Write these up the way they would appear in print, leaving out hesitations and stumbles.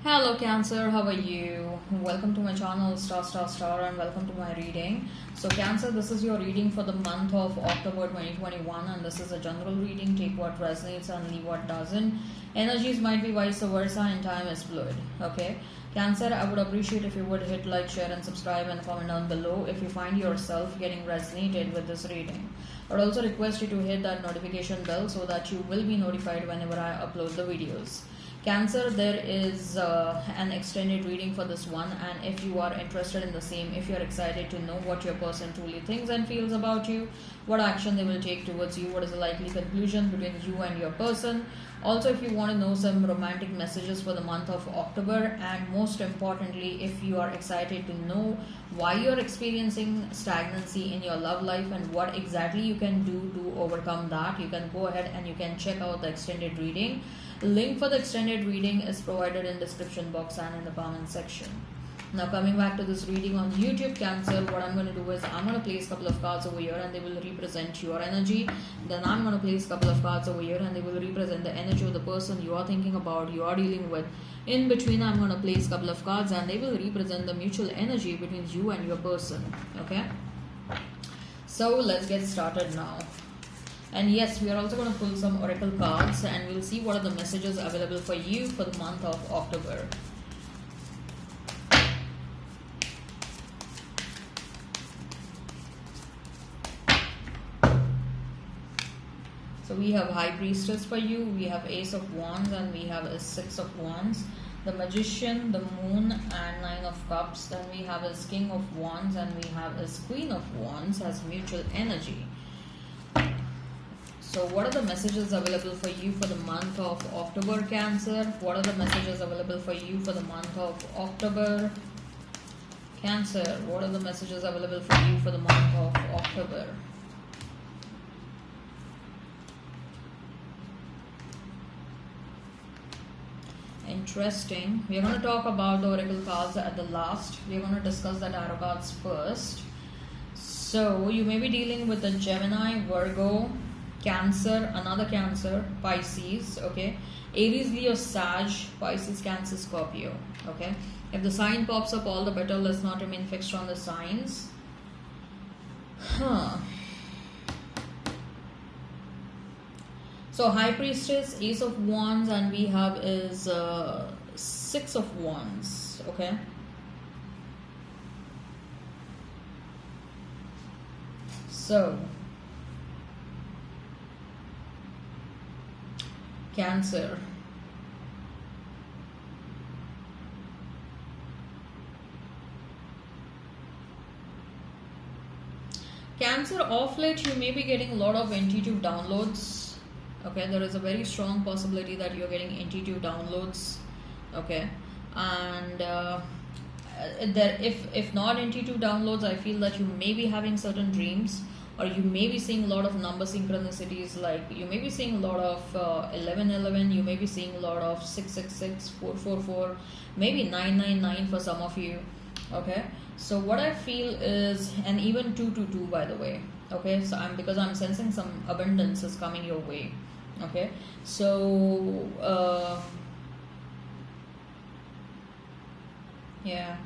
Hello Cancer, how are you? Welcome to my channel Star and welcome to my reading. So Cancer, this is your reading for the month of October 2021 and this is a general reading. Take what resonates and leave what doesn't. Energies might be vice versa and time is fluid. Okay. Cancer, I would appreciate if you would hit like, share and subscribe and comment down below if you find yourself getting resonated with this reading. I would also request you to hit that notification bell so that you will be notified whenever I upload the videos. Cancer, there is an extended reading for this one, and if you are interested in the same, if you are excited to know what your person truly thinks and feels about you, what action they will take towards you, what is the likely conclusion between you and your person. Also, if you want to know some romantic messages for the month of October, and most importantly, if you are excited to know why you're experiencing stagnancy in your love life and what exactly you can do to overcome that, you can go ahead and you can check out the extended reading. Link for the extended reading is provided in description box and in the comment section. Now coming back to this reading on YouTube, Cancer, what I'm going to do is I'm going to place a couple of cards over here and they will represent your energy. Then I'm going to place a couple of cards over here and they will represent the energy of the person you are thinking about, you are dealing with. In between, I'm going to place a couple of cards and they will represent the mutual energy between you and your person. Okay. So let's get started now. And yes, we are also going to pull some oracle cards and we'll see what are the messages available for you for the month of October. So we have High Priestess for you, we have Ace of Wands and we have a Six of Wands. The Magician, the Moon and Nine of Cups. Then we have a King of Wands and we have a Queen of Wands as mutual energy. So what are the messages available for you for the month of October, Cancer? What are the messages available for you for the month of October? Cancer, what are the messages available for you for the month of October? Interesting. We're going to talk about the oracle cards at the last. We're going to discuss the tarot cards first. So you may be dealing with a Gemini, Virgo, Cancer, another Cancer, Pisces, okay, Aries, Leo, Sag, Pisces, Cancer, Scorpio, okay. If the sign pops up, all the better. Let's not remain fixed on the signs. So High Priestess, Ace of Wands, and we have is Six of Wands, okay. So Cancer, Cancer, off late you may be getting a lot of intuitive downloads. Okay, there is a very strong possibility that you're getting intuitive downloads. Okay, and there, if not intuitive downloads, I feel that you may be having certain dreams, or you may be seeing a lot of number synchronicities, like you may be seeing a lot of 1111, you may be seeing a lot of 666, 444, maybe 999 for some of you. Okay, so what I feel is, and even 222 by the way. Okay, so because I'm sensing some abundance is coming your way. Okay, so yeah.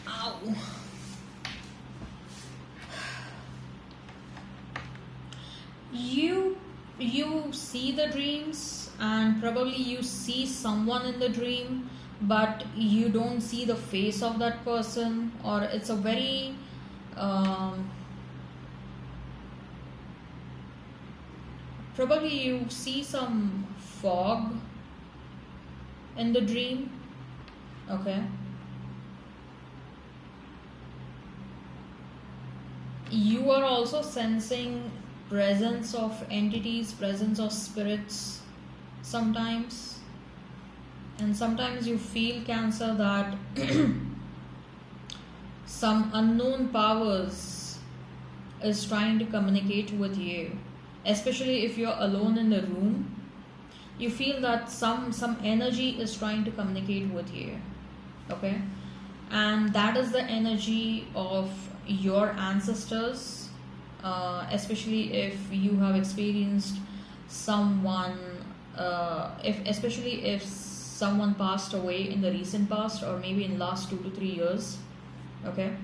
Ow. You see the dreams and probably you see someone in the dream, but you don't see the face of that person, or it's a very probably you see some fog in the dream. Okay, you are also sensing presence of entities, presence of spirits sometimes, and sometimes you feel, Cancer, that some unknown powers is trying to communicate with you, especially if you're alone in the room. You feel that some energy is trying to communicate with you. Okay, and that is the energy of your ancestors, especially if you have experienced someone, if especially if someone passed away in the recent past or maybe in last 2 to 3 years. Okay,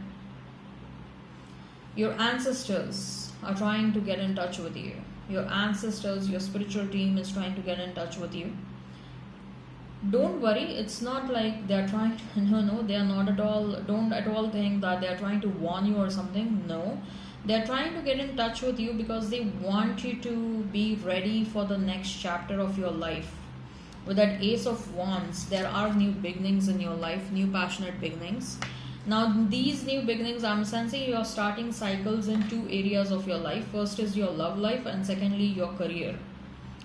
your ancestors are trying to get in touch with you. Your ancestors, your spiritual team is trying to get in touch with you. Don't worry, it's not like they're trying to, no, they are not at all. Don't at all think that they're trying to warn you or something. No, they're trying to get in touch with you because they want you to be ready for the next chapter of your life. With that Ace of Wands, there are new beginnings in your life, new passionate beginnings. Now, these new beginnings, I'm sensing you're starting cycles in 2 areas of your life. First is your love life, and secondly, your career.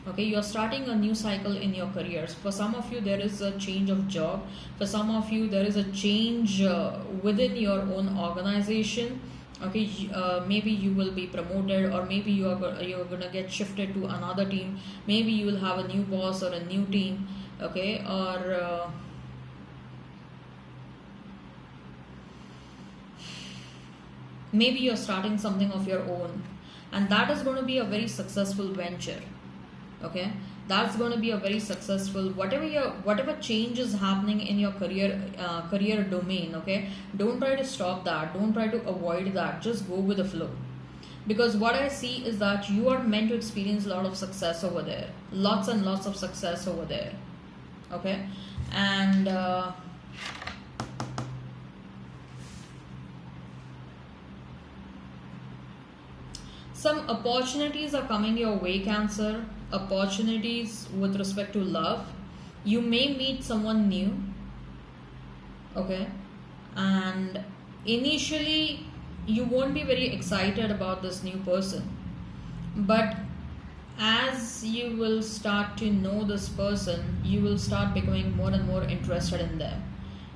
Okay, you're starting a new cycle in your careers. For some of you, there is a change of job. For some of you, there is a change within your own organization. Okay, maybe you will be promoted, or maybe you're gonna get shifted to another team. Maybe you will have a new boss or a new team. Okay, or maybe you're starting something of your own, and that is going to be a very successful venture. Okay, that's going to be a very successful, whatever change is happening in your career domain. Okay, don't try to stop that, don't try to avoid that, just go with the flow. Because what I see is that you are meant to experience a lot of success over there, lots and lots of success over there. Okay, and some opportunities are coming your way, Cancer. Opportunities with respect to love. You may meet someone new. Okay, and initially you won't be very excited about this new person, but as you will start to know this person, you will start becoming more and more interested in them.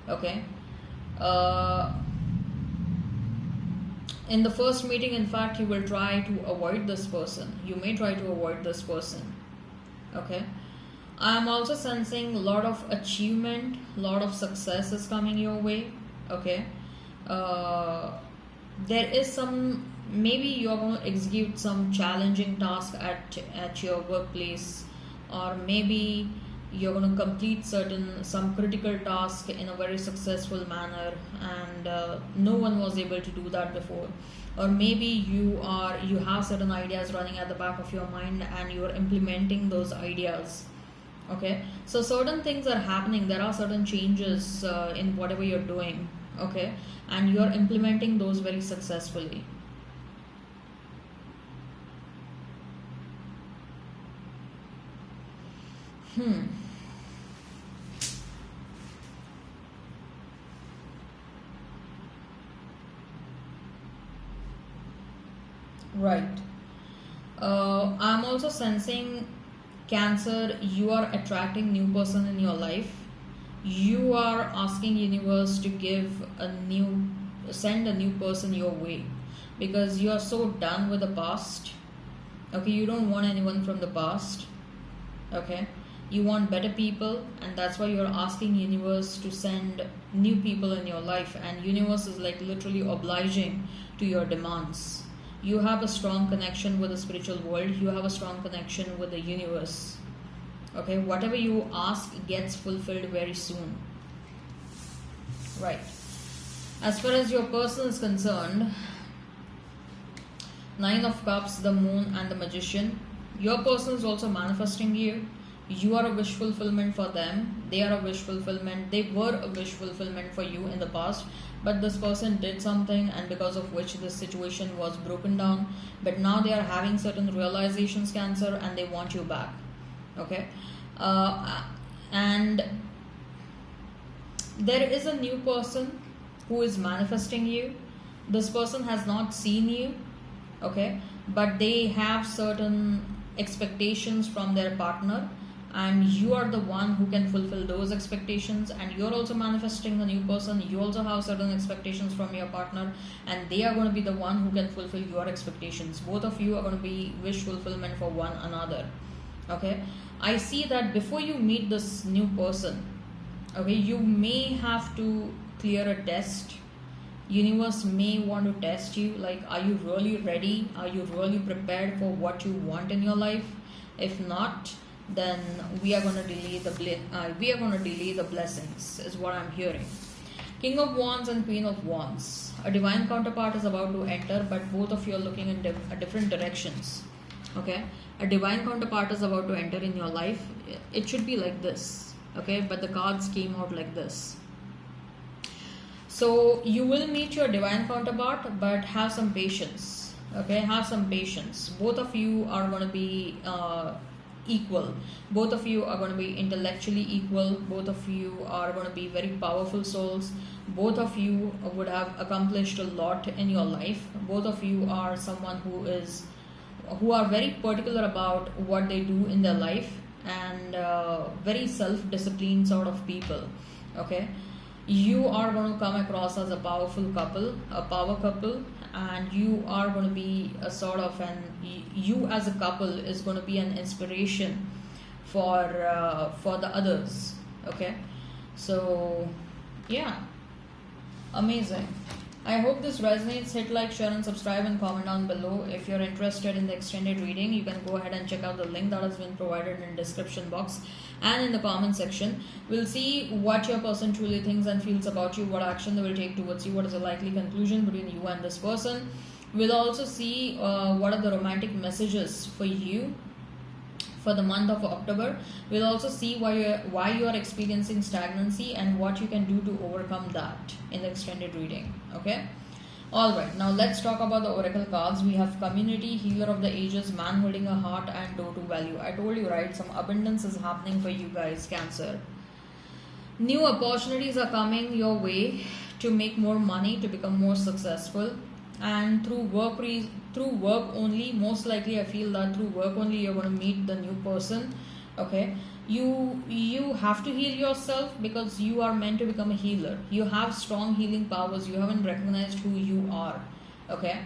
Okay, in the first meeting, in fact, you will try to avoid this person. You may try to avoid this person. Okay, I'm also sensing a lot of achievement, a lot of success is coming your way. Okay, there is some, maybe you're going to execute some challenging task at your workplace, or maybe you're going to complete some critical task in a very successful manner, and no one was able to do that before. Or maybe you have certain ideas running at the back of your mind and you're implementing those ideas. Okay, so certain things are happening, there are certain changes in whatever you're doing. Okay, and you're implementing those very successfully. Right. I'm also sensing, Cancer, you are attracting new person in your life. You are asking universe to send a new person your way, because you are so done with the past. Okay, you don't want anyone from the past. Okay, you want better people, and that's why you're asking universe to send new people in your life, and universe is like literally obliging to your demands. You have a strong connection with the spiritual world, you have a strong connection with the universe. Okay, whatever you ask gets fulfilled very soon. Right. As far as your person is concerned, Nine of Cups, the Moon, and the Magician. Your person is also manifesting you. You are a wish fulfillment for them. They are a wish fulfillment. They were a wish fulfillment for you in the past, but this person did something, and because of which this situation was broken down. But now they are having certain realizations, Cancer, and they want you back. Okay, and there is a new person who is manifesting you. This person has not seen you. Okay, but they have certain expectations from their partner, and you are the one who can fulfill those expectations. And you're also manifesting the new person. You also have certain expectations from your partner, and they are going to be the one who can fulfill your expectations. Both of you are going to be wish fulfillment for one another. Okay, I see that before you meet this new person, okay, you may have to clear a test. Universe may want to test you, like, are you really ready? Are you really prepared for what you want in your life? If not, then we are going to delay the blessings, is what I'm hearing. King of Wands and Queen of Wands. A divine counterpart is about to enter, but both of you are looking in different directions. Okay, a divine counterpart is about to enter in your life. It should be like this. Okay, but the cards came out like this. So you will meet your divine counterpart, but have some patience. Okay, have some patience. Both of you are going to be equal. Both of you are going to be intellectually equal. Both of you are going to be very powerful souls. Both of you would have accomplished a lot in your life. Both of you are someone who are very particular about what they do in their life, and very self-disciplined sort of people. Okay, you are going to come across as a powerful couple, a power couple, and you are going to be a sort of you as a couple is going to be an inspiration for the others. Okay, so yeah, amazing. I hope this resonates. Hit like, share and subscribe and comment down below. If you're interested in the extended reading, you can go ahead and check out the link that has been provided in the description box and in the comment section. We'll see what your person truly thinks and feels about you, what action they will take towards you, what is the likely conclusion between you and this person. We'll also see what are the romantic messages for you for the month of October. We'll also see why you are experiencing stagnancy and what you can do to overcome that in the extended reading. Okay, all right, now let's talk about the oracle cards. We have community, healer of the ages, man holding a heart, and door to value. I told you, right, some abundance is happening for you guys, Cancer. New opportunities are coming your way to make more money, to become more successful, and through work only, most likely I feel that through work only you're going to meet the new person. Okay, you have to heal yourself because you are meant to become a healer. You have strong healing powers. You haven't recognized who you are. Okay,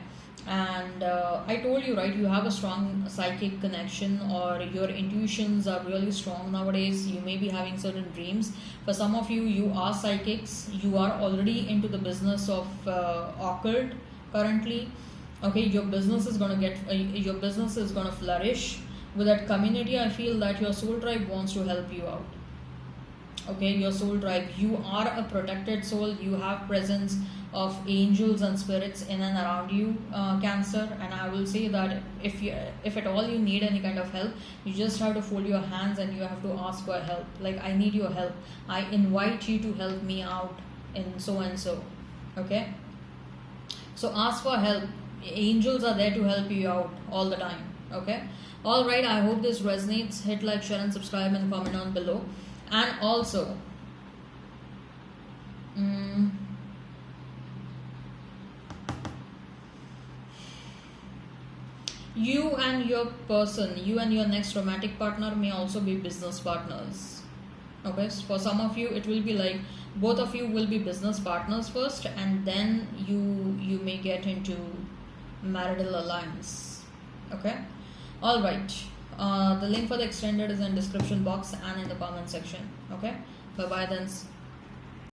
and I told you, right, you have a strong psychic connection, or your intuitions are really strong nowadays. You may be having certain dreams. For some of you, you are psychics. You are already into the business of occult currently. Okay, your business is going to flourish. With that community, I feel that your soul tribe wants to help you out. Okay, your soul tribe, you are a protected soul. You have presence of angels and spirits in and around you, Cancer. And I will say that if at all you need any kind of help, you just have to fold your hands and you have to ask for help. Like, I need your help. I invite you to help me out in so and so. Okay, so ask for help. Angels are there to help you out all the time. Okay, all right, I hope this resonates. Hit like, share and subscribe and comment down below. And also you and your person, you and your next romantic partner may also be business partners. Okay, so for some of you it will be like both of you will be business partners first, and then you may get into marital alliance. Okay, all right, the link for the extended is in description box and in the comment section. Okay, bye bye then.